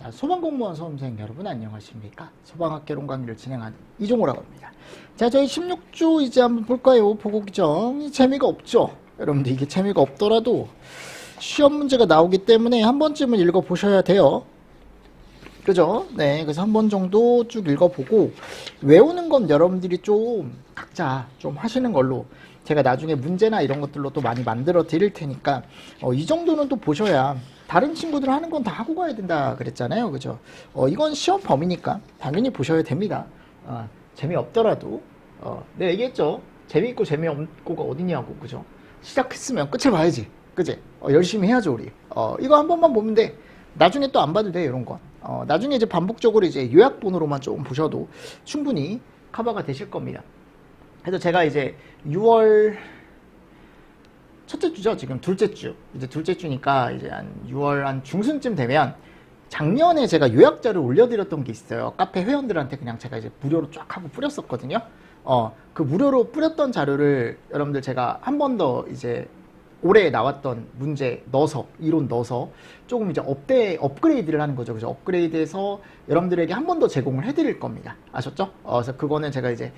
자, 소방공무원 수험생 여러분 안녕하십니까? 소방학개론 강의를 진행하는 이종호라고 합니다. 자, 저희 16주 이제 한번 볼까요? 보고 규정. 재미가 없죠? 여러분들 이게 재미가 없더라도 시험 문제가 나오기 때문에 한 번쯤은 읽어보셔야 돼요. 그죠? 네, 그래서 한 번 정도 쭉 읽어보고 외우는 건 여러분들이 좀 각자 좀 하시는 걸로 제가 나중에 문제나 이런 것들로 또 많이 만들어 드릴 테니까 이 정도는 또 보셔야 다른 친구들 하는 건 다 하고 가야 된다 그랬잖아요. 그죠? 이건 시험 범위니까 당연히 보셔야 됩니다. 재미없더라도 내가 얘기했죠. 재미있고 재미없고가 어디냐고. 그죠? 시작했으면 끝을 봐야지. 그지? 열심히 해야죠 우리. 이거 한 번만 보면 돼. 나중에 또 안 봐도 돼 이런 건. 나중에 이제 반복적으로 이제 요약본으로만 조금 보셔도 충분히 커버가 되실 겁니다. 그래서 제가 이제 6월 첫째 주죠. 지금 둘째 주. 이제 둘째 주니까 이제 한 6월 한 중순쯤 되면 작년에 제가 요약자를 올려드렸던 게 있어요. 카페 회원들한테 그냥 제가 이제 무료로 쫙 하고 뿌렸었거든요. 그 무료로 뿌렸던 자료를 여러분들 제가 한 번 더 이제 올해 나왔던 문제 넣어서 이론 넣어서 조금 이제 업그레이드를 하는 거죠. 그죠? 업그레이드해서 여러분들에게 한 번 더 제공을 해드릴 겁니다. 아셨죠? 그래서 그거는 제가 이제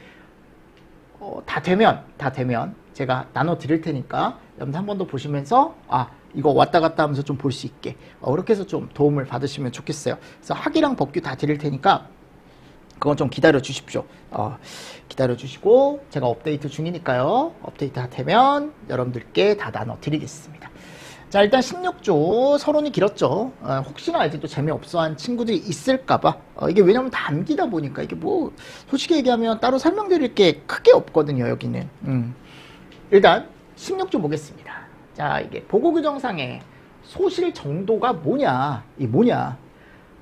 다 되면 제가 나눠 드릴 테니까 여러분들 한 번 더 보시면서 이거 왔다 갔다 하면서 좀 볼 수 있게 그렇게 해서 좀 도움을 받으시면 좋겠어요. 그래서 학위랑 법규 다 드릴 테니까 그건 좀 기다려 주십시오. 기다려 주시고 제가 업데이트 중이니까요. 업데이트 다 되면 여러분들께 다 나눠 드리겠습니다. 자, 일단 16조 서론이 길었죠. 혹시나 아직도 재미없어 한 친구들이 있을까봐. 이게 왜냐면 다 암기다 보니까 이게 뭐 솔직히 얘기하면 따로 설명드릴 게 크게 없거든요. 여기는. 일단 16조 보겠습니다. 자, 이게 보고규정상의 소실 정도가 뭐냐. 이 뭐냐.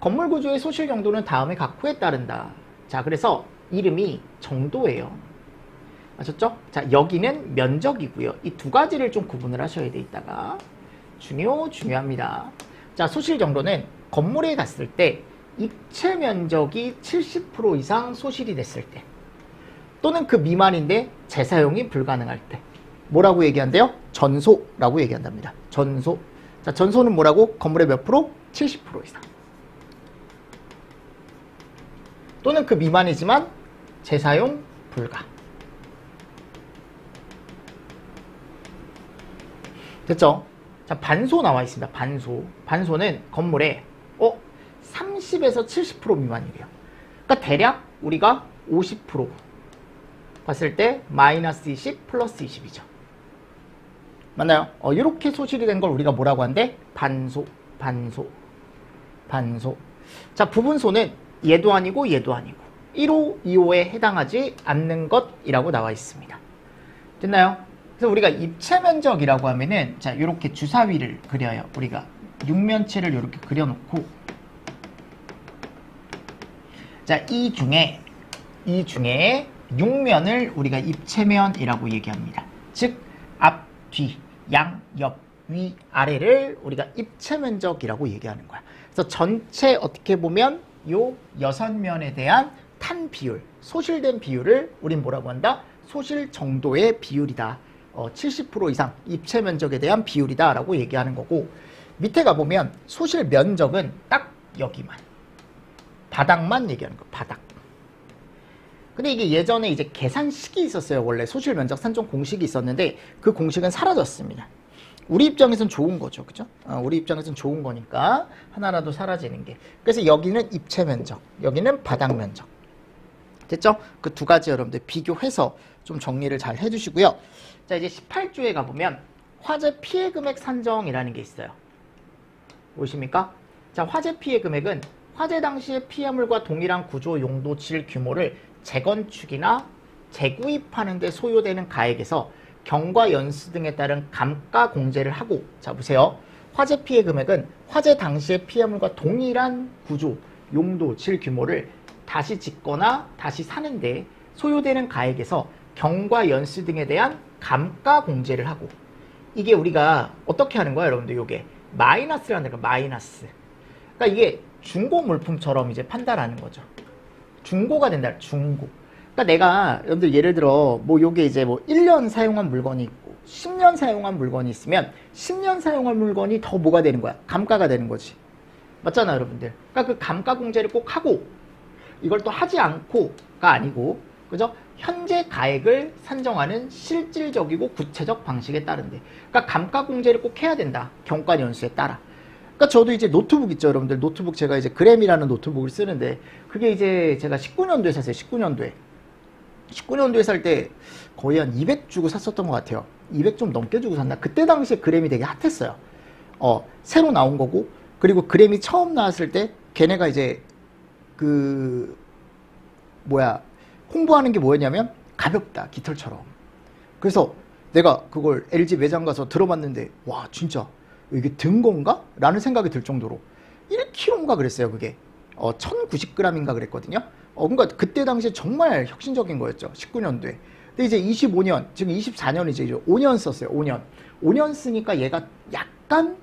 건물 구조의 소실 정도는 다음의 각 후에 따른다. 자, 그래서 이름이 정도예요. 아셨죠? 자, 여기는 면적이고요. 이 두 가지를 좀 구분을 하셔야 돼. 이따가 중요합니다. 자, 소실 정도는 건물에 갔을 때 입체 면적이 70% 이상 소실이 됐을 때 또는 그 미만인데 재사용이 불가능할 때 뭐라고 얘기한대요? 전소라고 얘기한답니다. 전소. 자, 전소는 뭐라고? 건물의 몇 프로? 70% 이상. 또는 그 미만이지만 재사용 불가. 됐죠? 자, 반소 나와 있습니다. 반소. 반소는 건물에 30에서 70% 미만이래요. 그러니까 대략 우리가 50% 봤을 때 마이너스 20 플러스 20이죠. 맞나요? 이렇게 소실이 된 걸 우리가 뭐라고 한대? 반소. 자, 부분소는 얘도 아니고 얘도 아니고 1호, 2호에 해당하지 않는 것이라고 나와 있습니다. 됐나요? 그래서 우리가 입체 면적이라고 하면은 자, 이렇게 주사위를 그려요. 우리가 육면체를 이렇게 그려놓고 자, 이 중에 육면을 우리가 입체면이라고 얘기합니다. 즉 앞, 뒤, 양, 옆, 위, 아래를 우리가 입체 면적이라고 얘기하는 거야. 그래서 전체 어떻게 보면 요 6면에 대한 탄 비율, 소실된 비율을 우린 뭐라고 한다? 소실 정도의 비율이다. 70% 이상 입체 면적에 대한 비율이다 라고 얘기하는 거고, 밑에 가보면 소실 면적은 딱 여기만, 바닥만 얘기하는 거. 바닥. 근데 이게 예전에 이제 계산식이 있었어요. 원래 소실 면적 산정 공식이 있었는데 그 공식은 사라졌습니다. 우리 입장에선 좋은 거죠. 그죠? 우리 입장에선 좋은 거니까 하나라도 사라지는 게. 그래서 여기는 입체 면적, 여기는 바닥 면적. 됐죠? 그 두 가지 여러분들 비교해서 좀 정리를 잘 해주시고요. 자, 이제 18조에 가보면 화재 피해 금액 산정이라는 게 있어요. 보이십니까? 자, 화재 피해 금액은 화재 당시의 피해물과 동일한 구조, 용도, 질, 규모를 재건축이나 재구입하는 데 소요되는 가액에서 경과 연수 등에 따른 감가 공제를 하고, 자 보세요. 화재 피해 금액은 화재 당시의 피해물과 동일한 구조, 용도, 질, 규모를 다시 짓거나 다시 사는데 소요되는 가액에서 경과 연수 등에 대한 감가 공제를 하고, 이게 우리가 어떻게 하는 거야 여러분들? 요게 마이너스라는 거. 마이너스. 그러니까 이게 중고 물품처럼 이제 판단하는 거죠. 중고가 된다. 중고. 그러니까 내가 여러분들 예를 들어 뭐 요게 이제 뭐 1년 사용한 물건이 있고 10년 사용한 물건이 있으면 10년 사용한 물건이 더 뭐가 되는 거야? 감가가 되는 거지. 맞잖아요, 여러분들. 그러니까 그 감가공제를 꼭 하고 이걸 또 하지 않고가 아니고, 그죠? 현재 가액을 산정하는 실질적이고 구체적 방식에 따른데, 그러니까 감가공제를 꼭 해야 된다. 경과 연수에 따라. 그러니까 저도 이제 노트북 있죠, 여러분들. 노트북 제가 이제 그램이라는 노트북을 쓰는데, 그게 이제 제가 19년도에 샀어요. 19년도에 살 때 거의 한 200 주고 샀었던 것 같아요. 200 좀 넘게 주고 샀나? 그때 당시에 그램이 되게 핫했어요. 새로 나온 거고, 그리고 그램이 처음 나왔을 때 걔네가 이제 홍보하는 게 뭐였냐면 가볍다, 깃털처럼. 그래서 내가 그걸 LG 매장 가서 들어봤는데, 와, 진짜 이게 든 건가? 라는 생각이 들 정도로 1kg인가 그랬어요. 그게 1090g인가 그랬거든요. 그러니까 그때 당시에 정말 혁신적인 거였죠. 19년도에. 근데 이제 25년, 지금 24년이죠. 이제 5년 썼어요. 5년 쓰니까 얘가 약간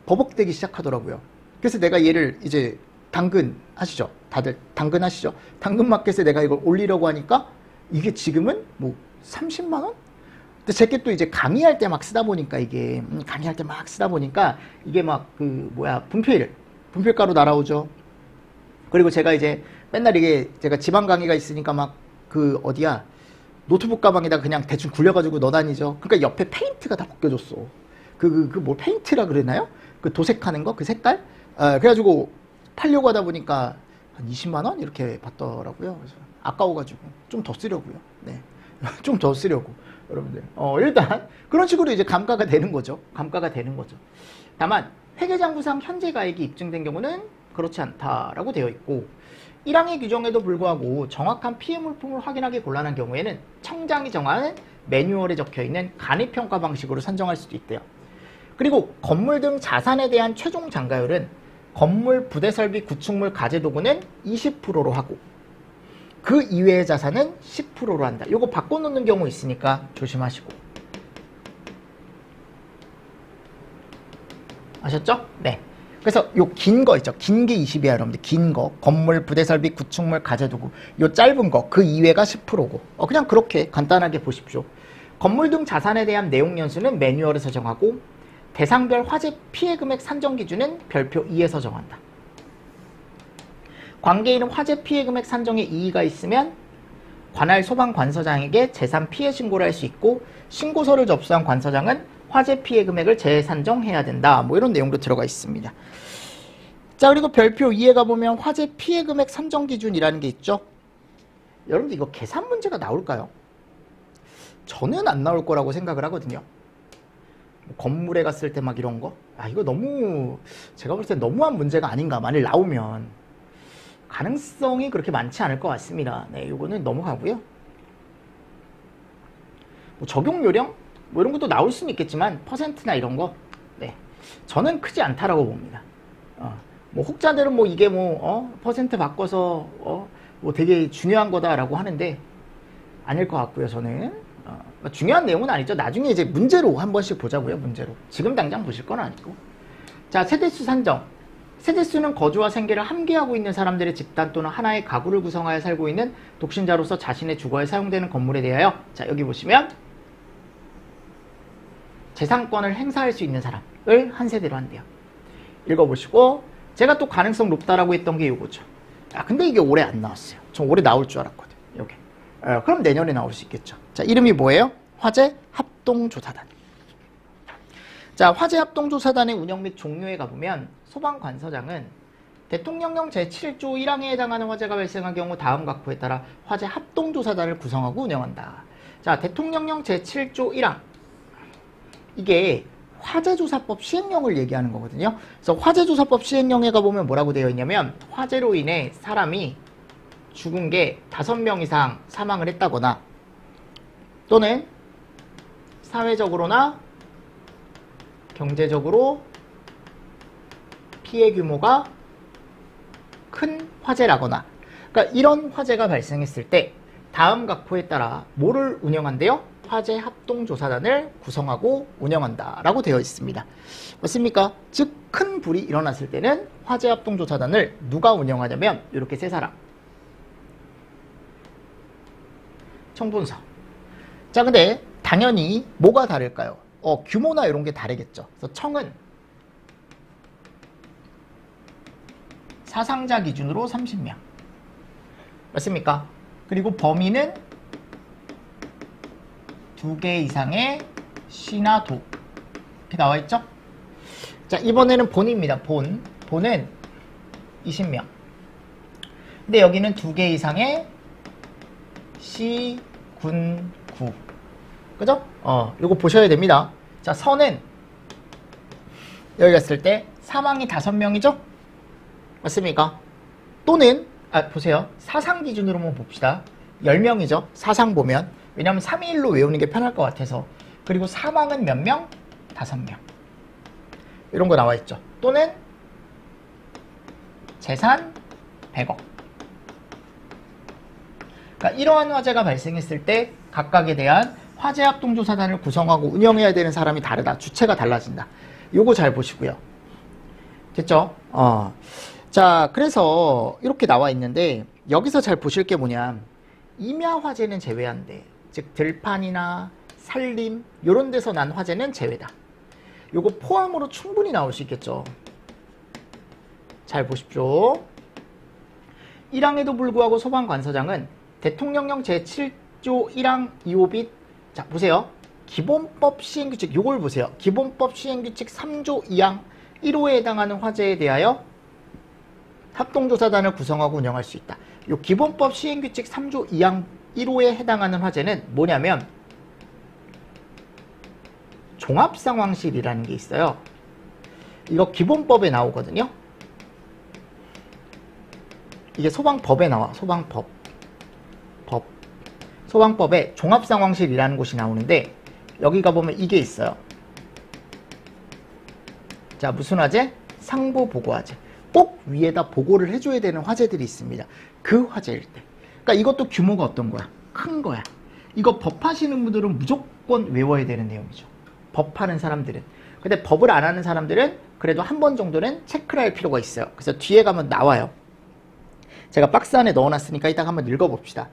버벅대기 시작하더라고요. 그래서 내가 얘를 이제 당근 하시죠? 다들 당근 하시죠? 당근마켓에 내가 이걸 올리려고 하니까 이게 지금은 뭐 30만 원? 근데 제게 또 이제 강의할 때 막 쓰다 보니까 이게 강의할 때 막 쓰다 보니까 이게 막 분필가루 날아오죠. 그리고 제가 이제 맨날 이게 제가 지방 강의가 있으니까 막 노트북 가방에다 그냥 대충 굴려가지고 넣어다니죠. 그러니까 옆에 페인트가 다 벗겨졌어. 뭐 페인트라 그러나요? 그 도색하는 거, 그 색깔? 그래가지고 팔려고 하다 보니까 한 20만 원 이렇게 받더라고요. 그래서 아까워가지고 좀 더 쓰려고요. 네, 좀 더 쓰려고. 여러분들, 일단 그런 식으로 이제 감가가 되는 거죠. 다만 회계장부상 현재 가액이 입증된 경우는 그렇지 않다라고 되어 있고, 1항의 규정에도 불구하고 정확한 피해 물품을 확인하기 곤란한 경우에는 청장이 정하는 매뉴얼에 적혀있는 간이평가 방식으로 산정할 수도 있대요. 그리고 건물 등 자산에 대한 최종 장가율은 건물, 부대설비, 구축물, 가재도구는 20%로 하고 그 이외의 자산은 10%로 한다. 이거 바꿔놓는 경우 있으니까 조심하시고. 아셨죠? 네. 그래서 요 긴 거 있죠. 긴 게 20이야, 여러분들. 긴 거. 건물, 부대설비, 구축물, 가재도구. 요 짧은 거. 그 이외가 10%고. 그냥 그렇게 간단하게 보십시오. 건물 등 자산에 대한 내용 연수는 매뉴얼에서 정하고 대상별 화재 피해 금액 산정 기준은 별표 2에서 정한다. 관계인은 화재 피해 금액 산정에 이의가 있으면 관할 소방관서장에게 재산 피해 신고를 할 수 있고, 신고서를 접수한 관서장은 화재 피해 금액을 재산정해야 된다. 뭐 이런 내용도 들어가 있습니다. 자, 그리고 별표 2에 가보면 화재 피해 금액 산정 기준이라는 게 있죠. 여러분들 이거 계산 문제가 나올까요? 저는 안 나올 거라고 생각을 하거든요. 건물에 갔을 때 막 이런 거, 이거 너무 제가 볼 때 너무한 문제가 아닌가. 만일 나오면 가능성이 그렇게 많지 않을 것 같습니다. 네, 이거는 넘어가고요. 뭐 적용 요령 뭐 이런 것도 나올 수는 있겠지만 퍼센트나 이런 거, 네, 저는 크지 않다라고 봅니다. 뭐 혹자들은 뭐 이게 퍼센트 바꿔서 뭐 되게 중요한 거다라고 하는데 아닐 것 같고요. 저는 중요한 내용은 아니죠. 나중에 이제 문제로 한 번씩 보자고요. 문제로. 지금 당장 보실 건 아니고. 자, 세대수 산정. 세대수는 거주와 생계를 함께하고 있는 사람들의 집단 또는 하나의 가구를 구성하여 살고 있는 독신자로서 자신의 주거에 사용되는 건물에 대하여, 자, 여기 보시면 재산권을 행사할 수 있는 사람을 한 세대로 한대요. 읽어보시고, 제가 또 가능성 높다라고 했던 게 이거죠. 근데 이게 올해 안 나왔어요. 전 올해 나올 줄 알았거든. 여기. 그럼 내년에 나올 수 있겠죠. 자, 이름이 뭐예요? 화재 합동조사단. 자, 화재 합동조사단의 운영 및 종류에 가보면 소방관서장은 대통령령 제7조 1항에 해당하는 화재가 발생한 경우 다음 각호에 따라 화재 합동조사단을 구성하고 운영한다. 자, 대통령령 제7조 1항. 이게 화재조사법 시행령을 얘기하는 거거든요. 그래서 화재조사법 시행령에 가보면 뭐라고 되어 있냐면, 화재로 인해 사람이 죽은 게 5명 이상 사망을 했다거나 또는 사회적으로나 경제적으로 피해 규모가 큰 화재라거나, 그러니까 이런 화재가 발생했을 때 다음 각호에 따라 뭐를 운영한대요? 화재 합동조사단을 구성하고 운영한다 라고 되어 있습니다. 맞습니까? 즉 큰 불이 일어났을 때는 화재 합동조사단을 누가 운영하냐면 이렇게 세 사람. 청분서. 자, 근데 당연히 뭐가 다를까요? 규모나 이런 게 다르겠죠. 그래서 청은 사상자 기준으로 30명. 맞습니까? 그리고 범위는 2개 이상의 시나 도. 이렇게 나와있죠? 자, 이번에는 본입니다. 본은 20명. 근데 여기는 2개 이상의 시, 군, 구. 그죠? 요거 보셔야 됩니다. 자, 선은 여기 갔을 때 사망이 5명이죠? 맞습니까? 또는 보세요. 사상 기준으로만 봅시다. 10명이죠. 사상 보면. 왜냐면 3일로 외우는 게 편할 것 같아서. 그리고 사망은 몇 명? 5명. 이런 거 나와 있죠. 또는 재산 100억. 그러니까 이러한 화재가 발생했을 때 각각에 대한 화재 합동조사단을 구성하고 운영해야 되는 사람이 다르다. 주체가 달라진다. 요거 잘 보시고요. 됐죠? 자, 그래서 이렇게 나와 있는데 여기서 잘 보실 게 뭐냐. 임야 화재는 제외한대. 즉 들판이나 산림 요런 데서 난 화재는 제외다. 요거 포함으로 충분히 나올 수 있겠죠. 잘 보십시오. 1항에도 불구하고 소방관서장은 대통령령 제7조 1항 2호빗 자 보세요. 기본법 시행규칙 요걸 보세요. 기본법 시행규칙 3조 2항 1호에 해당하는 화재에 대하여 합동조사단을 구성하고 운영할 수 있다. 요 기본법 시행규칙 3조 2항 1호에 해당하는 화재는 뭐냐면 종합상황실이라는 게 있어요. 이거 기본법에 나오거든요. 이게 소방법에 나와. 소방법에 종합상황실이라는 곳이 나오는데 여기 가보면 이게 있어요. 자, 무슨 화재? 상부보고화재. 꼭 위에다 보고를 해줘야 되는 화재들이 있습니다. 그 화재일 때. 그러니까 이것도 규모가 어떤 거야? 큰 거야. 이거 법하시는 분들은 무조건 외워야 되는 내용이죠. 법하는 사람들은. 근데 법을 안 하는 사람들은 그래도 한 번 정도는 체크를 할 필요가 있어요. 그래서 뒤에 가면 나와요. 제가 박스 안에 넣어놨으니까 이따가 한번 읽어봅시다.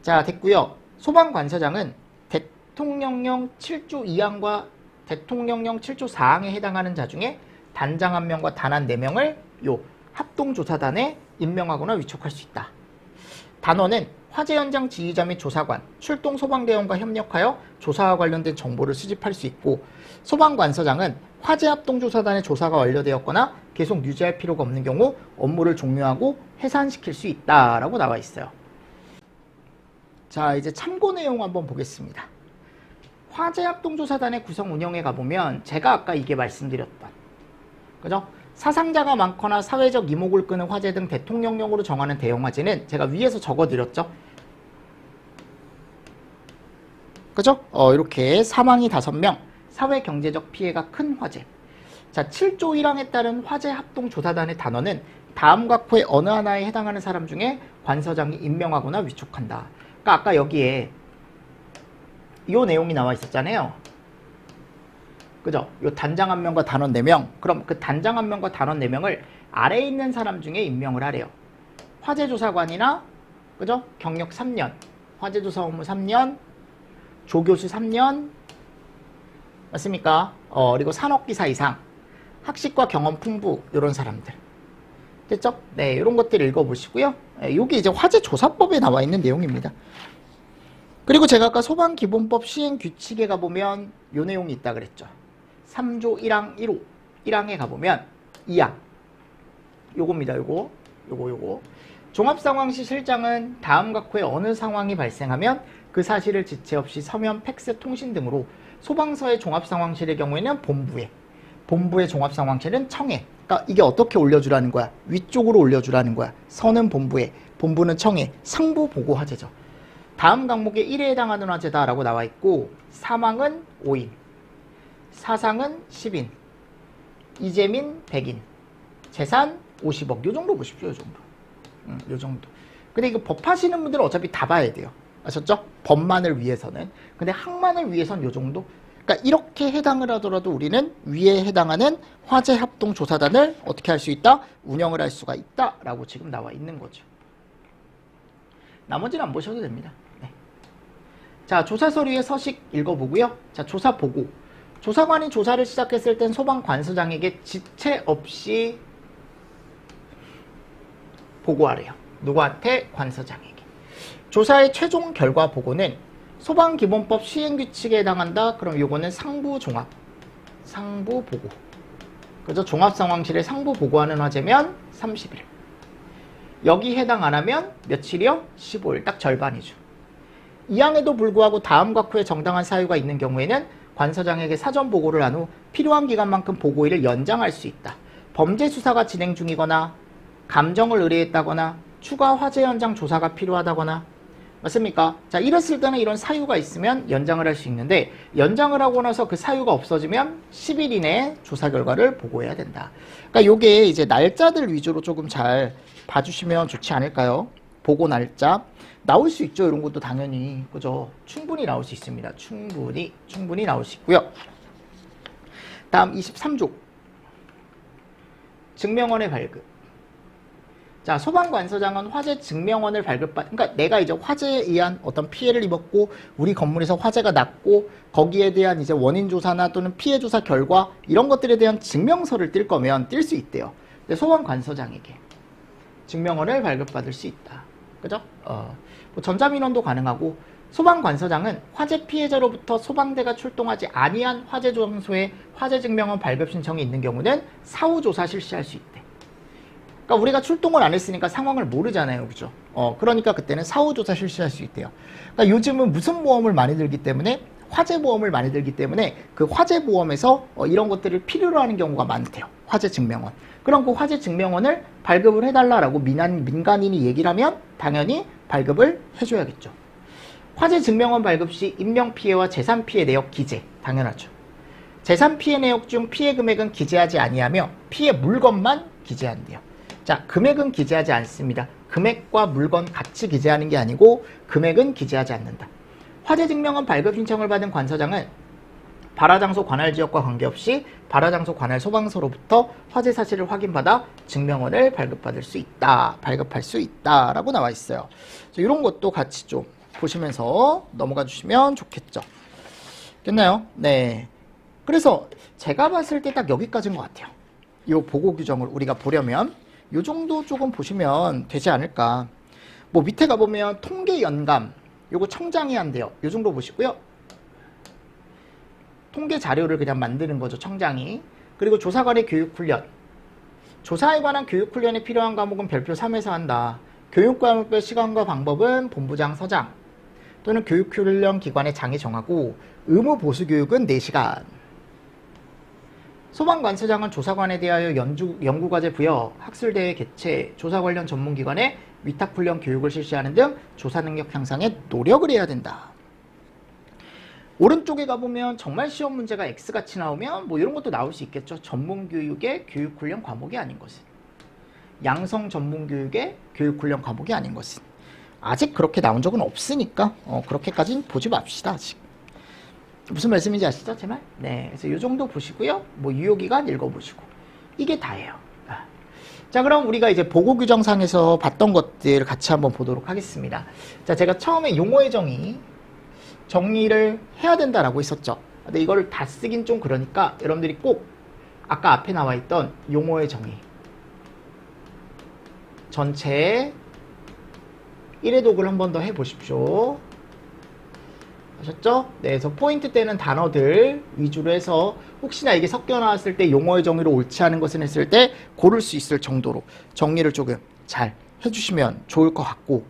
자, 됐고요. 소방관서장은 대통령령 7조 2항과 대통령령 7조 4항에 해당하는 자 중에 단장 1명과 단원 4명을 요 합동조사단에 임명하거나 위촉할 수 있다. 단원은 화재 현장 지휘자 및 조사관, 출동 소방대원과 협력하여 조사와 관련된 정보를 수집할 수 있고 소방관서장은 화재 합동조사단의 조사가 완료되었거나 계속 유지할 필요가 없는 경우 업무를 종료하고 해산시킬 수 있다라고 나와 있어요. 자, 이제 참고 내용 한번 보겠습니다. 화재 합동조사단의 구성 운영에 가보면 제가 아까 이게 말씀드렸던 그죠? 사상자가 많거나 사회적 이목을 끄는 화재 등 대통령령으로 정하는 대형 화재는 제가 위에서 적어드렸죠. 그죠? 이렇게 사망이 5명, 사회 경제적 피해가 큰 화재. 자, 7조 1항에 따른 화재 합동조사단의 단원은 다음 각호의 어느 하나에 해당하는 사람 중에 관서장이 임명하거나 위촉한다. 그러니까 아까 여기에 이 내용이 나와 있었잖아요. 그죠? 요 단장 1명과 단원 4명. 그럼 그 단장 1명과 단원 4명을 아래에 있는 사람 중에 임명을 하래요. 화재조사관이나 그죠? 경력 3년, 화재조사 업무 3년, 조교수 3년, 맞습니까? 그리고 산업기사 이상, 학식과 경험 풍부 이런 사람들. 됐죠? 네, 이런 것들 읽어보시고요. 네, 여기 이제 화재조사법에 나와 있는 내용입니다. 그리고 제가 아까 소방기본법 시행규칙에 가보면 요 내용이 있다 그랬죠. 3조 1항 1호 1항에 가보면 2항 요겁니다. 요거 종합상황시 실장은 다음 각호의 어느 상황이 발생하면 그 사실을 지체 없이 서면, 팩스, 통신 등으로 소방서의 종합상황실의 경우에는 본부의 종합상황실은 청해. 그러니까 이게 어떻게 올려주라는 거야? 위쪽으로 올려주라는 거야. 서는 본부에, 본부는 청해. 상부보고 화재죠. 다음 항목에 1에 해당하는 화재다라고 나와 있고 사망은 5인, 사상은 10인, 이재민 100인, 재산 50억. 요 정도 보십시오. 요 정도. 근데 이거 법하시는 분들은 어차피 다 봐야 돼요. 아셨죠? 법만을 위해서는. 근데 항만을 위해서는 요 정도. 그러니까 이렇게 해당을 하더라도 우리는 위에 해당하는 화재 합동 조사단을 어떻게 할 수 있다? 운영을 할 수가 있다라고 지금 나와 있는 거죠. 나머지는 안 보셔도 됩니다. 네. 자, 조사 서류의 서식 읽어보고요. 자, 조사 보고. 조사관이 조사를 시작했을 땐 소방관서장에게 지체 없이 보고하래요. 누구한테? 관서장에게. 조사의 최종 결과 보고는 소방기본법 시행규칙에 해당한다. 그럼 요거는 상부종합, 상부보고. 그죠? 종합상황실에 상부보고하는 화재면 30일. 여기 해당 안 하면 며칠이요? 15일. 딱 절반이죠. 이항에도 불구하고 다음과 후에 정당한 사유가 있는 경우에는 관서장에게 사전 보고를 한 후 필요한 기간만큼 보고일을 연장할 수 있다. 범죄 수사가 진행 중이거나 감정을 의뢰했다거나 추가 화재 현장 조사가 필요하다거나 맞습니까? 자, 이랬을 때는 이런 사유가 있으면 연장을 할 수 있는데 연장을 하고 나서 그 사유가 없어지면 10일 이내에 조사 결과를 보고해야 된다. 그러니까 요게 이제 날짜들 위주로 조금 잘 봐주시면 좋지 않을까요? 보고 날짜. 나올 수 있죠. 이런 것도 당연히. 그죠? 충분히 나올 수 있습니다. 충분히 나올 수 있고요. 다음 23조. 증명원의 발급. 자, 소방관서장은 화재 증명원을 그러니까 내가 이제 화재에 의한 어떤 피해를 입었고 우리 건물에서 화재가 났고 거기에 대한 이제 원인 조사나 또는 피해 조사 결과 이런 것들에 대한 증명서를 띌 거면 띌 수 있대요. 근데 소방관서장에게 증명원을 발급받을 수 있다. 그죠? 뭐 전자민원도 가능하고 소방관서장은 화재 피해자로부터 소방대가 출동하지 아니한 화재 장소에 화재 증명원 발급 신청이 있는 경우는 사후 조사 실시할 수 있대. 그러니까 우리가 출동을 안 했으니까 상황을 모르잖아요. 그죠? 그러니까 그때는 사후 조사 실시할 수 있대요. 그러니까 요즘은 무슨 보험을 많이 들기 때문에 화재 보험을 많이 들기 때문에 그 화재 보험에서 이런 것들을 필요로 하는 경우가 많대요. 화재 증명원. 그럼 그 화재 증명원을 발급을 해달라라고 민간인이 얘기를 하면 당연히 발급을 해줘야겠죠. 화재 증명원 발급 시 인명피해와 재산피해 내역 기재. 당연하죠. 재산피해 내역 중 피해 금액은 기재하지 아니하며 피해 물건만 기재한대요. 자, 금액은 기재하지 않습니다. 금액과 물건 같이 기재하는 게 아니고 금액은 기재하지 않는다. 화재 증명원 발급 신청을 받은 관서장은 발화장소 관할 지역과 관계없이 발화장소 관할 소방서로부터 화재 사실을 확인받아 증명원을 발급할 수 있다 라고 나와 있어요. 이런 것도 같이 좀 보시면서 넘어가 주시면 좋겠죠. 됐나요? 네. 그래서 제가 봤을 때 딱 여기까지인 것 같아요. 이 보고 규정을 우리가 보려면 요 정도 조금 보시면 되지 않을까. 뭐 밑에 가보면 통계 연감 요거 청장이 한대요. 요 정도 보시고요. 통계 자료를 그냥 만드는 거죠. 청장이. 그리고 조사관의 교육훈련. 조사에 관한 교육훈련에 필요한 과목은 별표 3에서 한다. 교육과목별 시간과 방법은 본부장 서장 또는 교육훈련 기관의 장이 정하고 의무 보수교육은 4시간. 소방관서장은 조사관에 대하여 연구과제 부여, 학술대회 개최, 조사 관련 전문기관에 위탁훈련 교육을 실시하는 등 조사 능력 향상에 노력을 해야 된다. 오른쪽에 가보면 정말 시험 문제가 X같이 나오면 뭐 이런 것도 나올 수 있겠죠. 전문교육의 교육훈련 과목이 아닌 것은. 양성 전문교육의 교육훈련 과목이 아닌 것은. 아직 그렇게 나온 적은 없으니까 그렇게까지는 보지 맙시다. 아직. 무슨 말씀인지 아시죠? 제 말? 네. 그래서 이 정도 보시고요. 뭐 유효기간 읽어보시고. 이게 다예요. 자, 그럼 우리가 이제 보고규정상에서 봤던 것들 같이 한번 보도록 하겠습니다. 자, 제가 처음에 용어의 정리를 해야 된다라고 했었죠. 근데 이거를 다 쓰긴 좀 그러니까 여러분들이 꼭 아까 앞에 나와 있던 용어의 정의 전체 1회 독을 한 번 더 해보십시오. 아셨죠? 네, 그래서 포인트 때는 단어들 위주로 해서 혹시나 이게 섞여 나왔을 때 용어의 정의로 옳지 않은 것을 했을 때 고를 수 있을 정도로 정리를 조금 잘 해주시면 좋을 것 같고.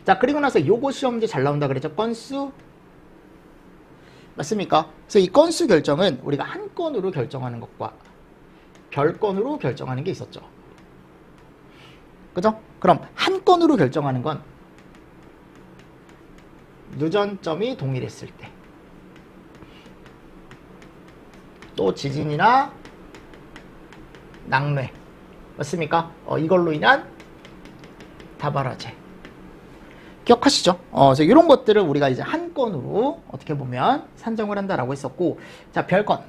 자, 그리고 나서 요거 시험 문제 잘 나온다 그랬죠? 건수 맞습니까? 그래서 이 건수 결정은 우리가 한 건으로 결정하는 것과 별건으로 결정하는 게 있었죠. 그죠? 그럼 한 건으로 결정하는 건 누전점이 동일했을 때, 또 지진이나 낙뢰 맞습니까? 이걸로 인한 다발화재 기억하시죠? 그래서 이런 것들을 우리가 이제 한 건으로 어떻게 보면 산정을 한다라고 했었고, 자, 별건.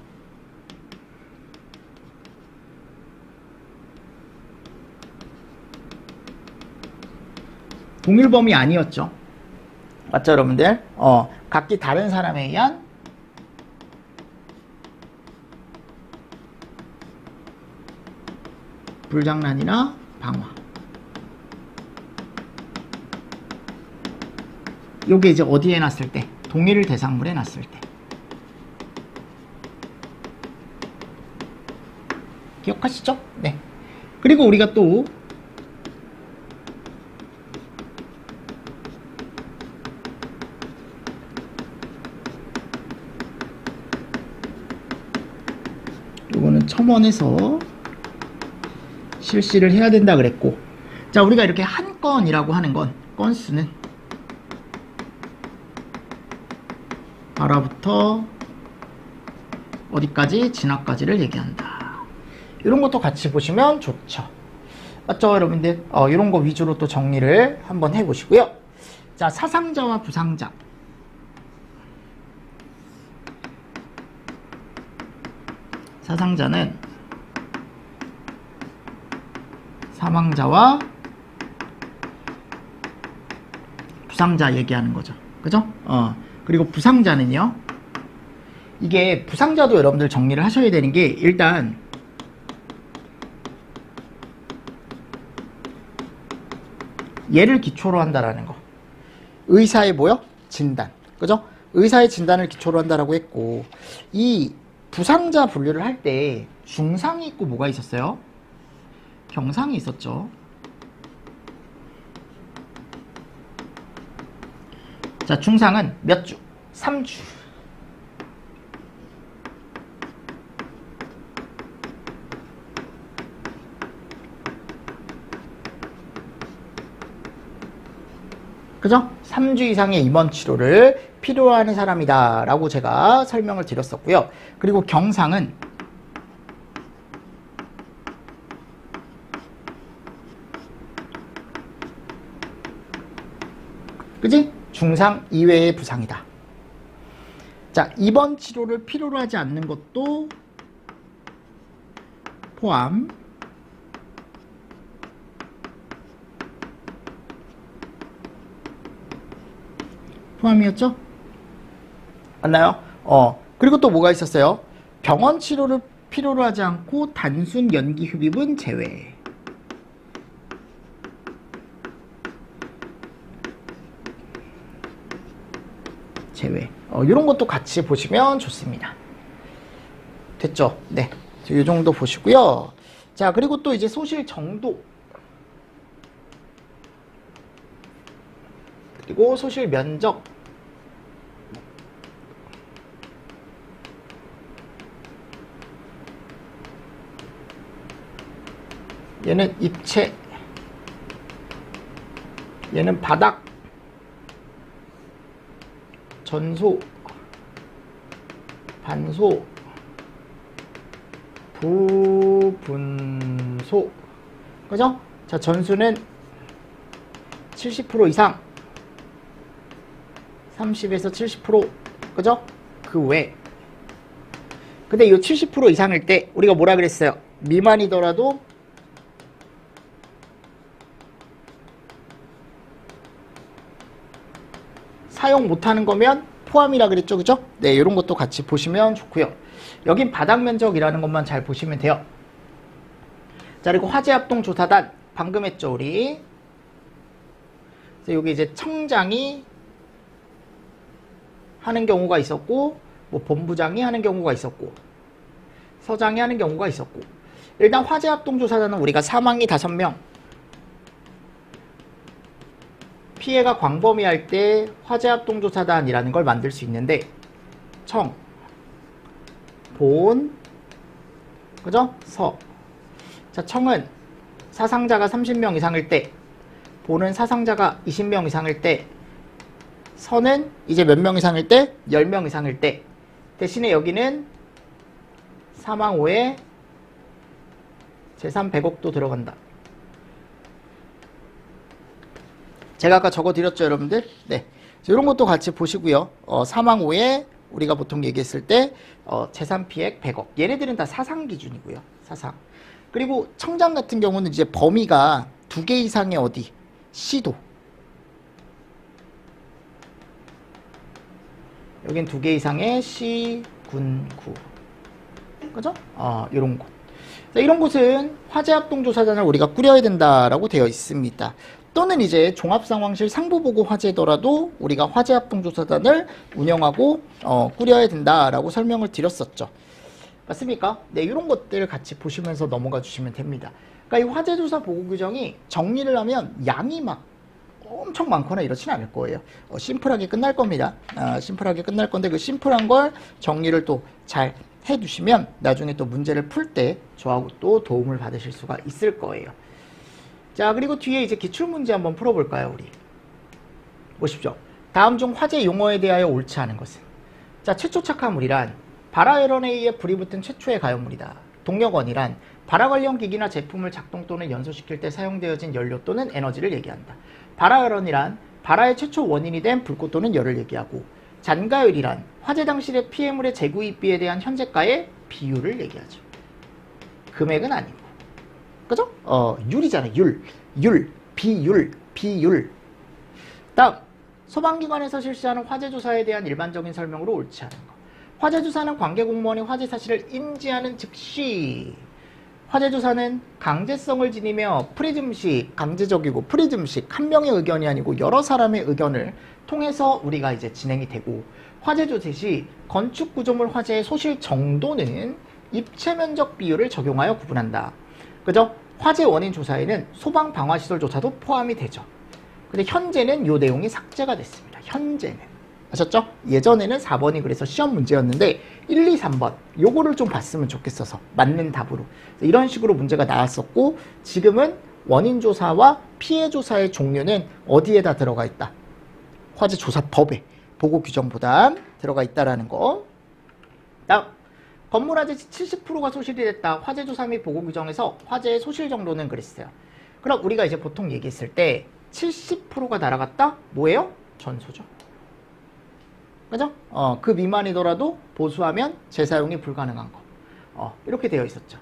동일범위 아니었죠. 맞죠, 여러분들? 각기 다른 사람에 의한 불장난이나 방화. 요게 이제 어디에 놨을 때? 동일 대상물에 놨을 때. 기억하시죠? 네. 그리고 우리가 또 요거는 첨언해서 실시를 해야 된다 그랬고, 자, 우리가 이렇게 한 건이라고 하는 건 건수는 바라부터 어디까지? 진화까지를 얘기한다. 이런 것도 같이 보시면 좋죠. 맞죠, 여러분들? 이런 거 위주로 또 정리를 한번 해보시고요. 자, 사상자와 부상자. 사상자는 사망자와 부상자 얘기하는 거죠. 그죠? 그리고 부상자는요, 이게 부상자도 여러분들 정리를 하셔야 되는 게, 일단 얘를 기초로 한다라는 거. 의사의 뭐요? 진단. 그죠? 의사의 진단을 기초로 한다라고 했고, 이 부상자 분류를 할 때 중상이 있고 뭐가 있었어요? 경상이 있었죠. 자, 중상은 몇 주? 3주. 그죠? 3주 이상의 입원 치료를 필요로 하는 사람이다 라고 제가 설명을 드렸었고요. 그리고 경상은 그지? 중상 이외의 부상이다. 자, 입원 치료를 필요로 하지 않는 것도 포함이었죠? 맞나요? 그리고 또 뭐가 있었어요? 병원 치료를 필요로 하지 않고 단순 연기 흡입은 제외. 이런 것도 같이 보시면 좋습니다. 됐죠? 네. 이 정도 보시고요. 자, 그리고 또 이제 소실 정도. 그리고 소실 면적. 얘는 입체. 얘는 바닥. 전소. 반소. 부분소. 그죠? 자, 전수는 70% 이상. 30에서 70%. 그죠? 그 외. 근데 이 70% 이상일 때 우리가 뭐라 그랬어요? 미만이더라도 사용 못하는 거면 포함이라 그랬죠. 그죠? 네, 이런 것도 같이 보시면 좋고요. 여긴 바닥 면적이라는 것만 잘 보시면 돼요. 자, 그리고 화재합동조사단 방금 했죠, 우리. 그래서 여기 이제 청장이 하는 경우가 있었고, 뭐 본부장이 하는 경우가 있었고, 서장이 하는 경우가 있었고. 일단 화재합동조사단은 우리가 사망이 5명, 피해가 광범위할 때 화재합동조사단이라는 걸 만들 수 있는데, 청, 본, 그죠? 서. 자, 청은 사상자가 30명 이상일 때, 본은 사상자가 20명 이상일 때, 서는 이제 몇 명 이상일 때? 10명 이상일 때. 대신에 여기는 사망 후에 재산 100억도 들어간다. 제가 아까 적어드렸죠, 여러분들? 네. 이런 것도 같이 보시고요. 사망 후에 우리가 보통 얘기했을 때 재산 피해액 100억. 얘네들은 다 사상 기준이고요. 사상. 그리고 청장 같은 경우는 이제 범위가 2개 이상의 어디? 시도. 여긴 2개 이상의 시, 군, 구. 그죠? 요런 곳. 자, 이런 곳은 화재합동조사단을 우리가 꾸려야 된다라고 되어 있습니다. 또는 이제 종합상황실 상부보고 화재더라도 우리가 화재합동조사단을 운영하고 꾸려야 된다라고 설명을 드렸었죠. 맞습니까? 네, 이런 것들 같이 보시면서 넘어가 주시면 됩니다. 그러니까 이 화재조사 보고 규정이 정리를 하면 양이 막 엄청 많거나 이렇진 않을 거예요. 심플하게 끝날 겁니다. 심플하게 끝날 건데 그 심플한 걸 정리를 또 잘 해두시면 나중에 또 문제를 풀 때 저하고 또 도움을 받으실 수가 있을 거예요. 자, 그리고 뒤에 이제 기출문제 한번 풀어볼까요, 우리? 보십시오. 다음 중 화재 용어에 대하여 옳지 않은 것은? 자, 최초 착화물이란 발화혈원에 의해 불이 붙은 최초의 가연물이다. 동력원이란 발화 관련 기기나 제품을 작동 또는 연소시킬 때 사용되어진 연료 또는 에너지를 얘기한다. 발화혈원이란 발화의 최초 원인이 된 불꽃 또는 열을 얘기하고, 잔가율이란 화재 당시의 피해물의 재구입비에 대한 현재가의 비율을 얘기하죠. 금액은 아니고. 그죠? 율이잖아요. 비율. 다음, 소방기관에서 실시하는 화재조사에 대한 일반적인 설명으로 옳지 않은 것. 화재조사는 관계공무원이 화재 사실을 인지하는 즉시. 화재조사는 강제성을 지니며 프리즘식, 강제적이고 프리즘식, 한 명의 의견이 아니고 여러 사람의 의견을 통해서 우리가 이제 진행이 되고, 화재조사 시 건축구조물 화재의 소실 정도는 입체면적 비율을 적용하여 구분한다. 그죠? 화재 원인 조사에는 소방 방화시설 조사도 포함이 되죠. 근데 현재는 이 내용이 삭제가 됐습니다. 현재는. 아셨죠? 예전에는 4번이 그래서 시험 문제였는데 1, 2, 3번 요거를 좀 봤으면 좋겠어서 맞는 답으로 이런 식으로 문제가 나왔었고, 지금은 원인 조사와 피해 조사의 종류는 어디에다 들어가 있다? 화재 조사법에 보고 규정보다 들어가 있다라는 거. 다음, 건물 화재 70%가 소실이 됐다. 화재 조사 및 보고 규정에서 화재의 소실 정도는 그랬어요. 그럼 우리가 이제 보통 얘기했을 때 70%가 날아갔다? 뭐예요? 전소죠. 그죠? 그 미만이더라도 보수하면 재사용이 불가능한 거. 이렇게 되어 있었죠.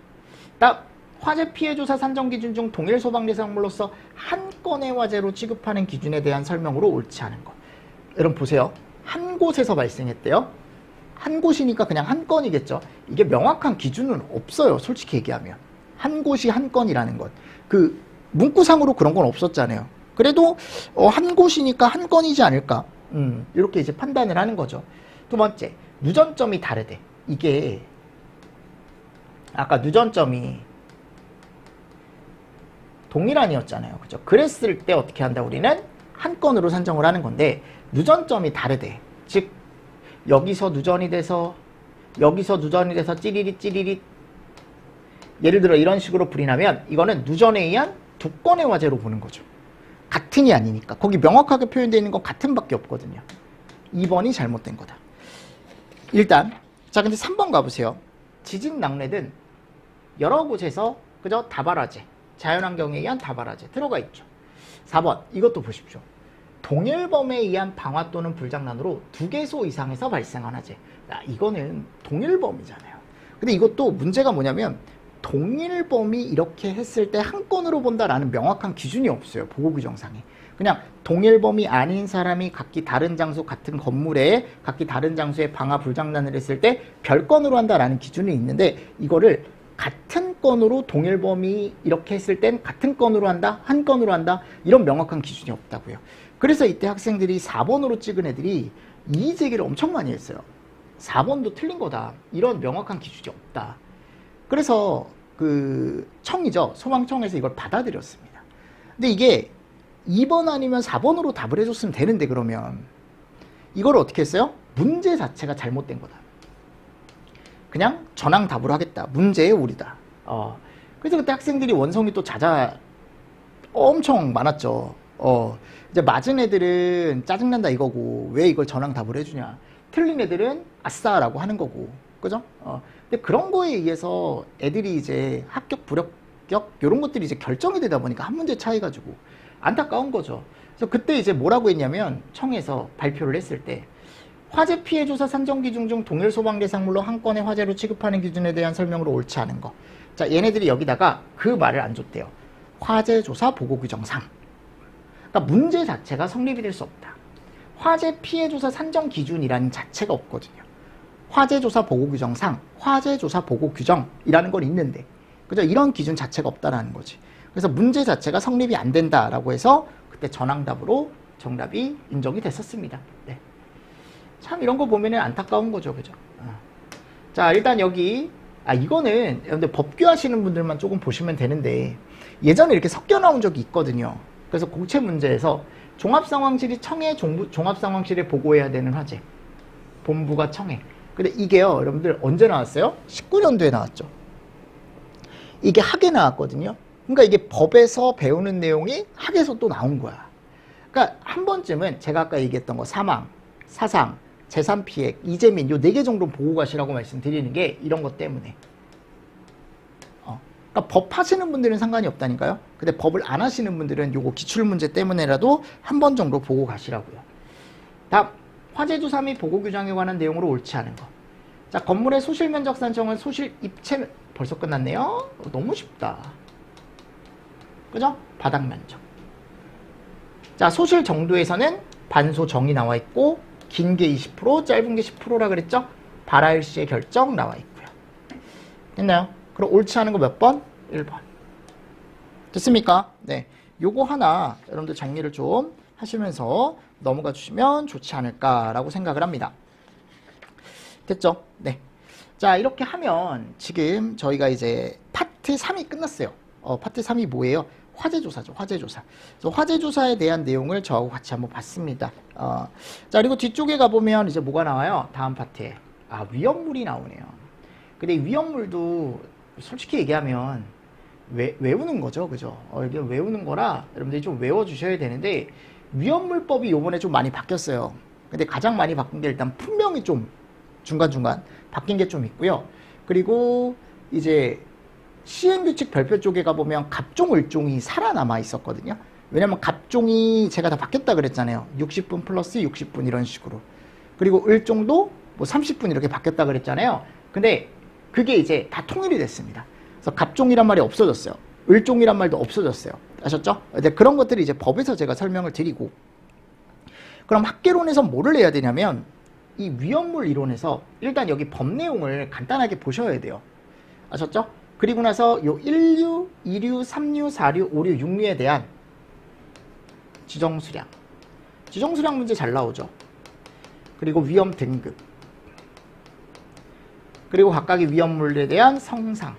다음, 화재 피해 조사 산정 기준 중 동일 소방 대상물로서 한 건의 화재로 취급하는 기준에 대한 설명으로 옳지 않은 거. 여러분 보세요. 한 곳에서 발생했대요. 한 곳이니까 그냥 한 건이겠죠. 이게 명확한 기준은 없어요. 솔직히 얘기하면. 한 곳이 한 건이라는 것. 그 문구상으로 그런 건 없었잖아요. 그래도 한 곳이니까 한 건이지 않을까. 이렇게 이제 판단을 하는 거죠. 두 번째, 누전점이 다르대. 이게 아까 누전점이 동일한이었잖아요. 그죠? 그랬을 때 어떻게 한다? 우리는 한 건으로 산정을 하는 건데 누전점이 다르대. 즉 여기서 누전이 돼서 찌리릿 예를 들어 이런 식으로 불이 나면 이거는 누전에 의한 두 건의 화재로 보는 거죠. 같은이 아니니까. 거기 명확하게 표현되어 있는 건 같은 밖에 없거든요. 2번이 잘못된 거다. 일단 자, 근데 3번 가보세요. 지진 낙뢰든 여러 곳에서 그저 다발화재, 자연환경에 의한 다발화재 들어가 있죠. 4번 이것도 보십시오. 동일범에 의한 방화 또는 불장난으로 2개소 이상에서 발생한 화재. 이거는 동일범이잖아요. 근데 이것도 문제가 뭐냐면 동일범이 이렇게 했을 때 한 건으로 본다라는 명확한 기준이 없어요. 보고규정상에. 그냥 동일범이 아닌 사람이 각기 다른 장소 같은 건물에 각기 다른 장소에 방화 불장난을 했을 때 별건으로 한다라는 기준이 있는데, 이거를 같은 건으로 동일범이 이렇게 했을 땐 같은 건으로 한다, 한 건으로 한다, 이런 명확한 기준이 없다고요. 그래서 이때 학생들이 4번으로 찍은 애들이 이의제기를 엄청 많이 했어요. 4번도 틀린 거다. 이런 명확한 기준이 없다. 그래서 그 청이죠. 소방청에서 이걸 받아들였습니다. 근데 이게 2번 아니면 4번으로 답을 해줬으면 되는데, 그러면 이걸 어떻게 했어요? 문제 자체가 잘못된 거다. 그냥 전항 답으로 하겠다. 문제의 오류다. 그래서 그때 학생들이 원성이 또 엄청 많았죠. 이제 맞은 애들은 짜증난다 이거고, 왜 이걸 전항 답을 해주냐. 틀린 애들은 아싸라고 하는 거고. 그죠? 근데 그런 거에 의해서 애들이 이제 합격, 불합격, 이런 것들이 이제 결정이 되다 보니까 한 문제 차이 가지고 안타까운 거죠. 그래서 그때 이제 뭐라고 했냐면, 청에서 발표를 했을 때, 화재 피해 조사 산정 기준 중 동일 소방 대상물로 한 건의 화재로 취급하는 기준에 대한 설명으로 옳지 않은 거. 자, 얘네들이 여기다가 그 말을 안 줬대요. 화재 조사 보고 규정상. 그러니까 문제 자체가 성립이 될 수 없다. 화재 피해 조사 산정 기준이라는 자체가 없거든요. 화재 조사 보고 규정상, 화재 조사 보고 규정이라는 건 있는데 그죠? 이런 기준 자체가 없다라는 거지. 그래서 문제 자체가 성립이 안 된다라고 해서 그때 전황답으로 정답이 인정이 됐었습니다. 네. 참 이런 거 보면은 안타까운 거죠. 그죠? 자, 일단 여기 이거는 근데 법규 하시는 분들만 조금 보시면 되는데 예전에 이렇게 섞여 나온 적이 있거든요. 그래서 공채 문제에서 종합상황실이 청해 종합상황실에 보고해야 되는 화제. 본부가 청해. 근데 이게요, 여러분들 언제 나왔어요? 19년도에 나왔죠. 이게 학에 나왔거든요. 그러니까 이게 법에서 배우는 내용이 학에서 또 나온 거야. 그러니까 한 번쯤은 제가 아까 얘기했던 거 사망, 사상, 재산피해, 이재민 요 4개 정도 보고 가시라고 말씀드리는 게 이런 것 때문에. 그러니까 법 하시는 분들은 상관이 없다니까요. 근데 법을 안 하시는 분들은 요거 기출문제 때문에라도 한 번 정도 보고 가시라고요. 다음, 화재조사 및 보고규정에 관한 내용으로 옳지 않은 거. 자, 건물의 소실면적 산정은 소실 입체 벌써 끝났네요. 너무 쉽다. 그죠? 바닥면적. 자, 소실 정도에서는 반소 정이 나와 있고 긴 게 20%, 짧은 게 10%라 그랬죠? 발하일시의 결정 나와 있고요. 됐나요? 그럼 옳지 않은 거 몇 번? 1번. 됐습니까? 네. 요거 하나 여러분들 정리를 좀 하시면서 넘어가 주시면 좋지 않을까라고 생각을 합니다. 됐죠? 네. 자, 이렇게 하면 지금 저희가 이제 파트 3이 끝났어요. 파트 3이 뭐예요? 화재조사죠. 화재조사. 그래서 화재조사에 대한 내용을 저하고 같이 한번 봤습니다. 자, 그리고 뒤쪽에 가보면 이제 뭐가 나와요? 다음 파트에. 위험물이 나오네요. 근데 위험물도 솔직히 얘기하면 외우는 거죠. 그죠? 이게 외우는 거라 여러분들이 좀 외워주셔야 되는데 위험물법이 요번에 좀 많이 바뀌었어요. 근데 가장 많이 바뀐 게 일단 품명이 좀 중간중간 바뀐 게 좀 있고요. 그리고 이제 시행규칙 별표 쪽에 가보면 갑종, 을종이 살아남아 있었거든요. 왜냐면 갑종이 제가 다 바뀌었다 그랬잖아요. 60분 플러스 60분 이런 식으로. 그리고 을종도 뭐 30분 이렇게 바뀌었다 그랬잖아요. 근데 그게 이제 다 통일이 됐습니다. 그래서 갑종이란 말이 없어졌어요. 을종이란 말도 없어졌어요. 아셨죠? 근데 그런 것들이 이제 법에서 제가 설명을 드리고, 그럼 학계론에서 뭐를 해야 되냐면 이 위험물 이론에서 일단 여기 법 내용을 간단하게 보셔야 돼요. 아셨죠? 그리고 나서 요 1류, 2류, 3류, 4류, 5류, 6류에 대한 지정수량. 지정수량 문제 잘 나오죠. 그리고 위험 등급. 그리고 각각의 위험물에 대한 성상.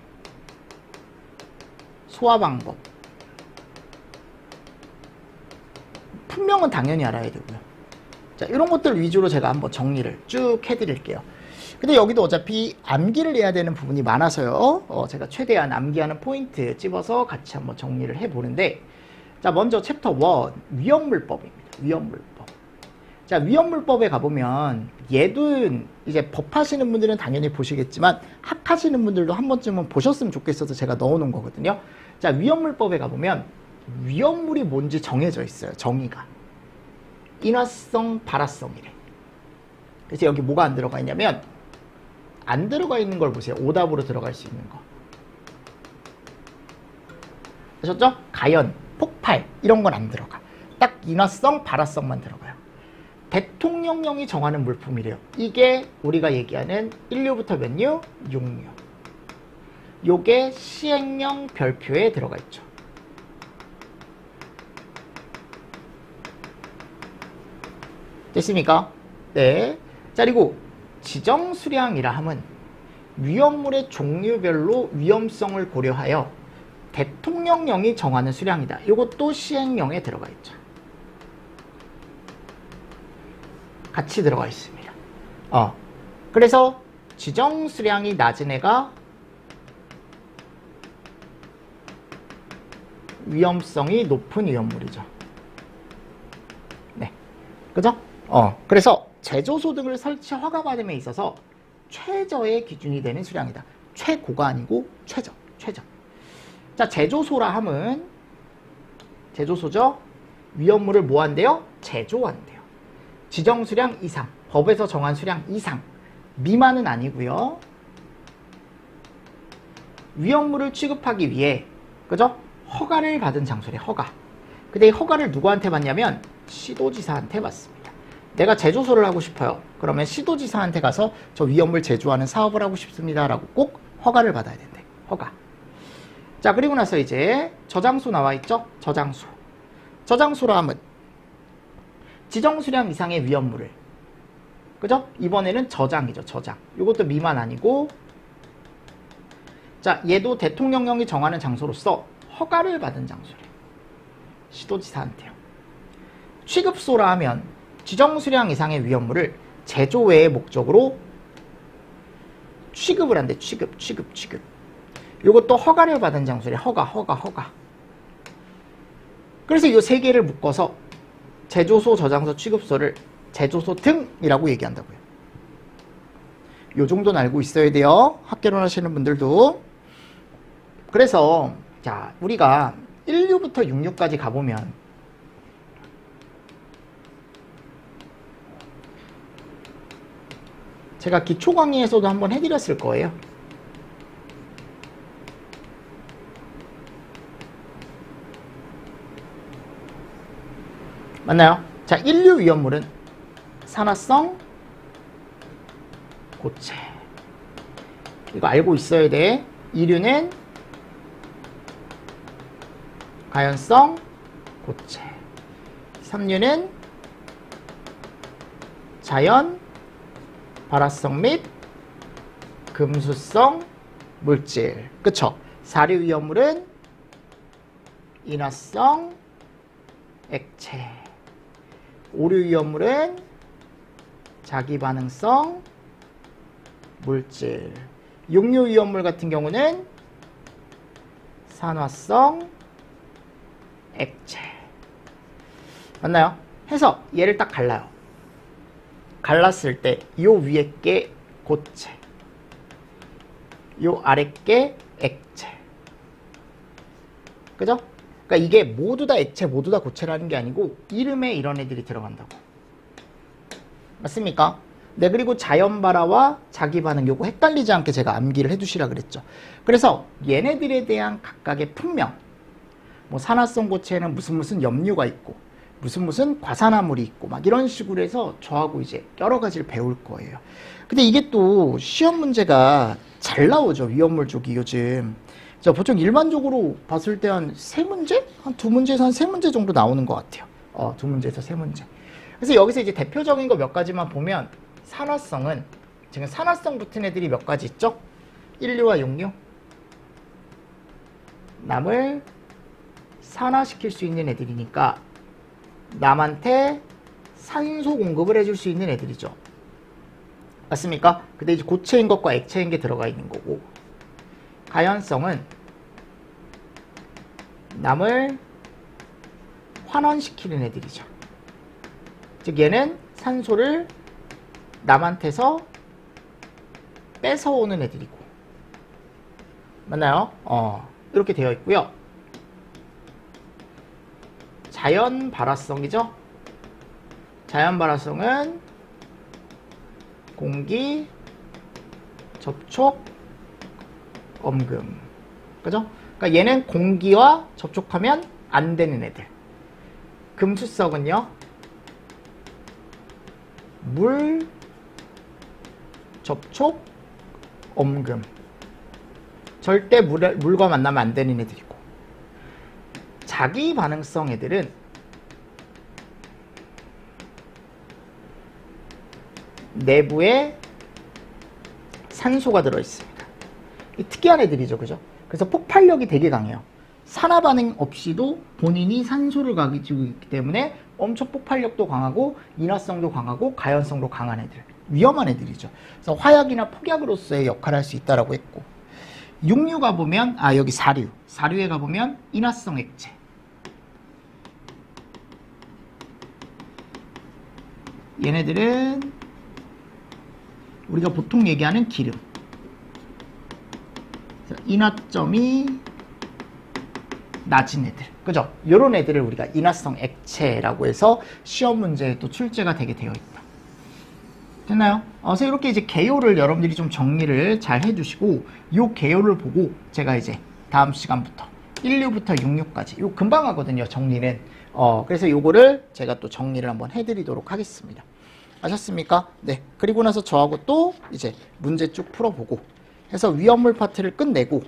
소화 방법. 품명은 당연히 알아야 되고요. 자, 이런 것들 위주로 제가 한번 정리를 쭉 해드릴게요. 근데 여기도 어차피 암기를 해야 되는 부분이 많아서요. 제가 최대한 암기하는 포인트 찝어서 같이 한번 정리를 해보는데, 자, 먼저 챕터 1, 위험물법입니다. 위험물법. 자, 위험물법에 가보면 얘도 이제 법 하시는 분들은 당연히 보시겠지만 학 하시는 분들도 한 번쯤은 보셨으면 좋겠어서 제가 넣어놓은 거거든요. 자, 위험물법에 가보면 위험물이 뭔지 정해져 있어요. 정의가. 인화성, 발화성이래. 그래서 여기 뭐가 안 들어가 있냐면 안 들어가 있는 걸 보세요. 오답으로 들어갈 수 있는 거. 아셨죠? 가연, 폭발 이런 건 안 들어가. 딱 인화성, 발화성만 들어가요. 대통령령이 정하는 물품이래요. 이게 우리가 얘기하는 1류부터 몇 류? 6류. 요게 시행령 별표에 들어가 있죠. 됐습니까? 네. 자, 그리고 지정수량이라 함은 위험물의 종류별로 위험성을 고려하여 대통령령이 정하는 수량이다. 이것도 시행령에 들어가 있죠. 같이 들어가 있습니다. 그래서 지정수량이 낮은 애가 위험성이 높은 위험물이죠. 네. 그죠? 그래서 제조소 등을 설치 허가받음에 있어서 최저의 기준이 되는 수량이다. 최고가 아니고 최저. 자, 제조소라 함은 제조소죠. 위험물을 뭐 한대요? 제조한대요. 지정 수량 이상, 법에서 정한 수량 이상, 미만은 아니고요. 위험물을 취급하기 위해, 그죠? 허가를 받은 장소래, 허가. 근데 이 허가를 누구한테 받냐면 시도지사한테 받습니다. 내가 제조소를 하고 싶어요. 그러면 시도지사한테 가서 저 위험물 제조하는 사업을 하고 싶습니다 라고 꼭 허가를 받아야 된대. 허가. 자, 그리고 나서 이제 저장수 나와 있죠? 저장수. 저장수라 함은 지정 수량 이상의 위험물을, 그죠? 이번에는 저장이죠, 저장. 이것도 미만 아니고, 자, 얘도 대통령령이 정하는 장소로서 허가를 받은 장소래. 시도지사한테요. 취급소라 하면 지정 수량 이상의 위험물을 제조 외의 목적으로 취급을 한대. 취급. 요것도 허가를 받은 장소래. 허가. 그래서 이 세 개를 묶어서 제조소, 저장소, 취급소를 제조소 등이라고 얘기한다고요. 요 정도는 알고 있어야 돼요. 학개론 하시는 분들도. 그래서 자, 우리가 1류부터 6류까지 가보면 제가 기초 강의에서도 한번 해드렸을 거예요. 맞나요? 자, 1류 위험물은 산화성 고체. 이거 알고 있어야 돼. 2류는 가연성 고체. 3류는 자연 발화성 및 금수성 물질. 그쵸? 4류 위험물은 인화성 액체. 5류 위험물은 자기반응성 물질. 6류 위험물 같은 경우는 산화성 액체. 맞나요? 해서 얘를 딱 갈라요. 갈랐을 때 요 위에 게 고체, 요 아래 게 액체. 그죠? 그러니까 이게 모두 다 액체, 모두 다 고체라는 게 아니고 이름에 이런 애들이 들어간다고. 맞습니까? 네, 그리고 자연발화와 자기반응 요거 헷갈리지 않게 제가 암기를 해두시라 그랬죠. 그래서 얘네들에 대한 각각의 품명, 뭐 산화성 고체에는 무슨 염류가 있고 무슨 과산화물이 있고 막 이런 식으로 해서 저하고 이제 여러 가지를 배울 거예요. 근데 이게 또 시험 문제가 잘 나오죠. 위험물 쪽이 요즘. 자, 보통 일반적으로 봤을 때 한 3문제? 한 2문제에서 한 3문제 정도 나오는 것 같아요. 2문제에서 3문제. 그래서 여기서 이제 대표적인 거 몇 가지만 보면 산화성은 지금 산화성 붙은 애들이 몇 가지 있죠? 1류와 6류. 남을 산화시킬 수 있는 애들이니까 남한테 산소 공급을 해줄 수 있는 애들이죠. 맞습니까? 근데 이제 고체인 것과 액체인 게 들어가 있는 거고, 가연성은 남을 환원시키는 애들이죠. 즉 얘는 산소를 남한테서 뺏어오는 애들이고. 맞나요? 이렇게 되어 있고요. 자연 발화성이죠. 자연 발화성은 공기, 접촉, 엄금. 그죠? 그러니까 얘는 공기와 접촉하면 안 되는 애들. 금수성은요, 물, 접촉, 엄금. 절대 물과 만나면 안 되는 애들이고. 자기 반응성 애들은 내부에 산소가 들어있습니다. 특이한 애들이죠. 그죠? 그래서 폭발력이 되게 강해요. 산화 반응 없이도 본인이 산소를 가지고 있기 때문에 엄청 폭발력도 강하고 인화성도 강하고 가연성도 강한 애들. 위험한 애들이죠. 그래서 화약이나 폭약으로서의 역할을 할 수 있다고 했고, 6류 가보면, 여기 4류. 4류에 가보면 인화성 액체. 얘네들은 우리가 보통 얘기하는 기름. 인화점이 낮은 애들. 그죠? 요런 애들을 우리가 인화성 액체라고 해서 시험 문제에 또 출제가 되게 되어 있다. 됐나요? 그래서 이렇게 이제 개요를 여러분들이 좀 정리를 잘 해주시고, 요 개요를 보고 제가 이제 다음 시간부터 1류부터 6류까지 요 금방 하거든요, 정리는. 그래서 요거를 제가 또 정리를 한번 해드리도록 하겠습니다. 아셨습니까? 네. 그리고 나서 저하고 또 이제 문제 쭉 풀어보고 해서 위험물 파트를 끝내고,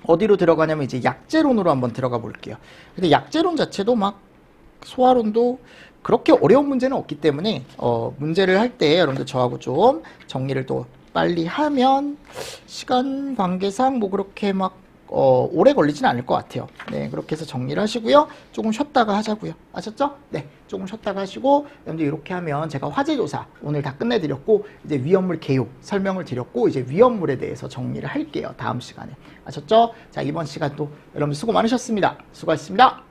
어디로 들어가냐면 이제 약재론으로 한번 들어가 볼게요. 근데 약재론 자체도 막 소화론도 그렇게 어려운 문제는 없기 때문에 문제를 할 때 여러분들 저하고 좀 정리를 또 빨리 하면 시간 관계상 뭐 그렇게 막 오래 걸리진 않을 것 같아요. 네, 그렇게 해서 정리를 하시고요. 조금 쉬었다가 하자고요. 아셨죠? 네, 조금 쉬었다가 하시고 여러분들 이렇게 하면 제가 화재조사 오늘 다 끝내드렸고 이제 위험물 개요 설명을 드렸고 이제 위험물에 대해서 정리를 할게요. 다음 시간에. 아셨죠? 자, 이번 시간도 여러분들 수고 많으셨습니다. 수고하셨습니다.